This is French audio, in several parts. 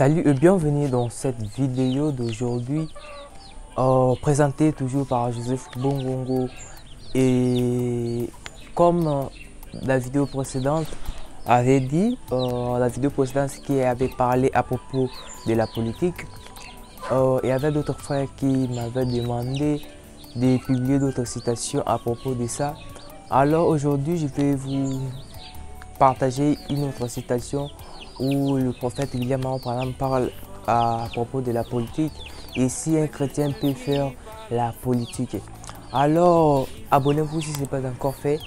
Salut et bienvenue dans cette vidéo d'aujourd'hui, présentée toujours par Joseph Bongongo. Et comme la vidéo précédente avait dit, qui avait parlé à propos de la politique, il y avait d'autres frères qui m'avaient demandé de publier d'autres citations à propos de ça. Alors aujourd'hui, je vais vous partager une autre citation où le prophète William Branham parle à propos de la politique et si un chrétien peut faire la politique. Alors, abonnez-vous si ce n'est pas encore fait,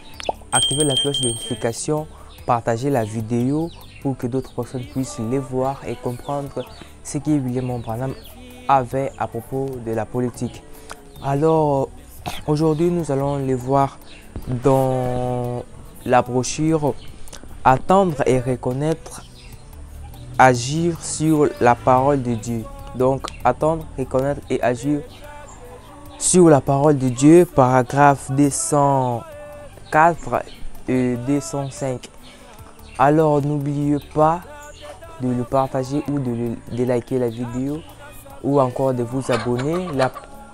activez la cloche de notification, partagez la vidéo pour que d'autres personnes puissent les voir et comprendre ce que William Branham avait à propos de la politique. Alors, aujourd'hui, nous allons les voir dans la brochure « Attendre et reconnaître, agir sur la parole de Dieu ». Donc, attendre, reconnaître et agir sur la parole de Dieu, paragraphe 204 et 205. Alors, n'oubliez pas de le partager ou de liker la vidéo ou encore de vous abonner. La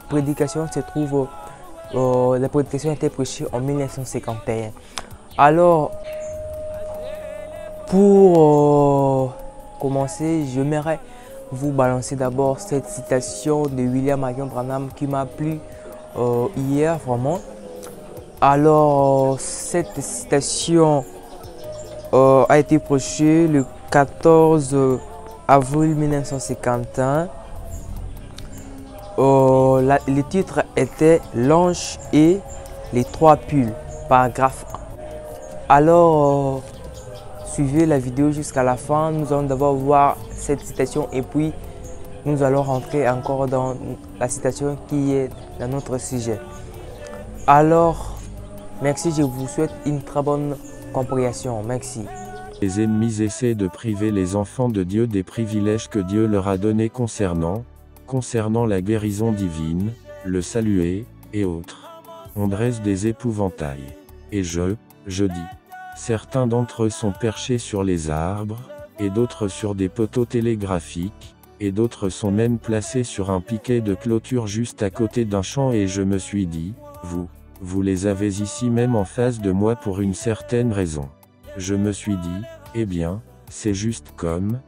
prédication se trouve, la prédication a été prêchée en 1951. Alors, pour commencer, j'aimerais vous balancer d'abord cette citation de William Branham qui m'a plu hier vraiment. Alors, cette citation a été prêchée le 14 avril 1951. Le titre était « L'ange et les trois pulls », paragraphe 1. Alors, suivez la vidéo jusqu'à la fin. Nous allons d'abord voir cette citation et puis nous allons rentrer encore dans la citation qui est dans notre sujet. Alors, merci, je vous souhaite une très bonne compréhension. Merci. Les ennemis essaient de priver les enfants de Dieu des privilèges que Dieu leur a donnés concernant la guérison divine, le salut et autres. On dresse des épouvantails. Et je dis. Certains d'entre eux sont perchés sur les arbres, et d'autres sur des poteaux télégraphiques, et d'autres sont même placés sur un piquet de clôture juste à côté d'un champ et je me suis dit, vous les avez ici même en face de moi pour une certaine raison. Je me suis dit, eh bien, c'est juste comme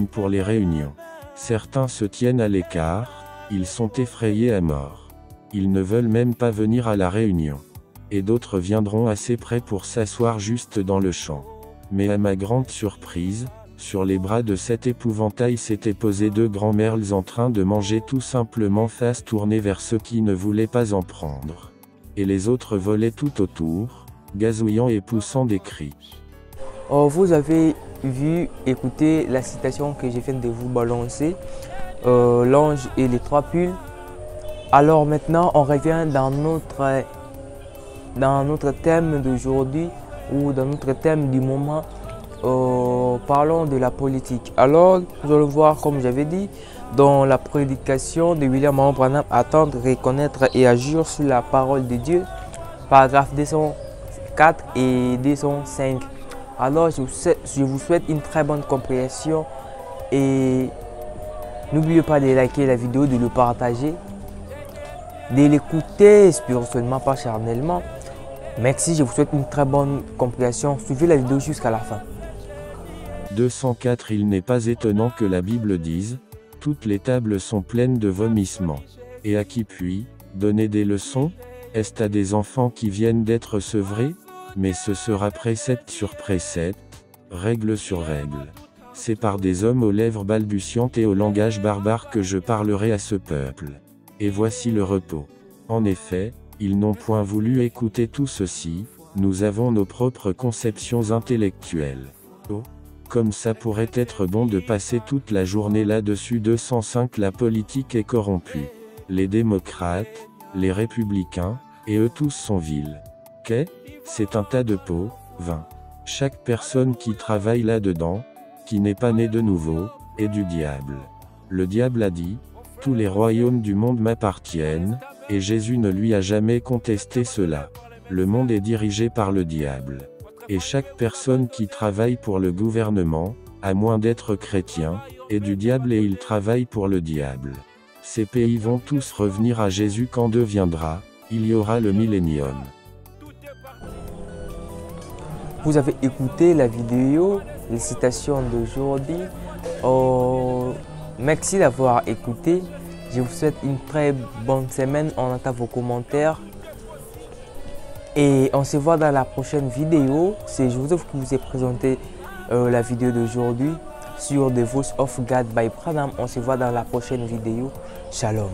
pour les réunions. Certains se tiennent à l'écart, ils sont effrayés à mort. Ils ne veulent même pas venir à la réunion. Et d'autres viendront assez près pour s'asseoir juste dans le champ. Mais à ma grande surprise, sur les bras de cet épouvantail s'étaient posés deux grands merles en train de manger tout simplement face tournée vers ceux qui ne voulaient pas en prendre. Et les autres volaient tout autour, gazouillant et poussant des cris. Vous avez vu, écoutez la citation que je viens de vous balancer, l'ange et les trois pulls. Alors maintenant, on revient dans notre thème d'aujourd'hui ou dans notre thème du moment. Parlons de la politique. Alors, nous allons voir, comme j'avais dit, dans la prédication de William Branham, attendre, reconnaître et agir sur la parole de Dieu, paragraphe 204 et 205. Alors, je vous souhaite une très bonne compréhension et n'oubliez pas de liker la vidéo, de le partager, de l'écouter spirituellement, pas charnellement. Merci, je vous souhaite une très bonne compréhension. Suivez la vidéo jusqu'à la fin. 204 Il n'est pas étonnant que la Bible dise « Toutes les tables sont pleines de vomissements. » Et à qui puis donner des leçons? Est-ce à des enfants qui viennent d'être sevrés? Mais ce sera précepte sur précepte, règle sur règle. C'est par des hommes aux lèvres balbutiantes et au langage barbare que je parlerai à ce peuple. Et voici le repos. En effet, ils n'ont point voulu écouter tout ceci, nous avons nos propres conceptions intellectuelles. Oh, comme ça pourrait être bon de passer toute la journée là-dessus. 205 La politique est corrompue. Les démocrates, les républicains, et eux tous sont vils. C'est un tas de pots, Chaque personne qui travaille là-dedans, qui n'est pas né de nouveau, est du diable. Le diable a dit, tous les royaumes du monde m'appartiennent, et Jésus ne lui a jamais contesté cela. Le monde est dirigé par le diable. Et chaque personne qui travaille pour le gouvernement, à moins d'être chrétien, est du diable et il travaille pour le diable. Ces pays vont tous revenir à Jésus quand deviendra, il y aura le millénium. Vous avez écouté la vidéo, les citations d'aujourd'hui. Merci d'avoir écouté. Je vous souhaite une très bonne semaine. On attend vos commentaires. Et on se voit dans la prochaine vidéo. C'est Joseph qui vous ai présenté la vidéo d'aujourd'hui sur The Voice of God by Branham. On se voit dans la prochaine vidéo. Shalom.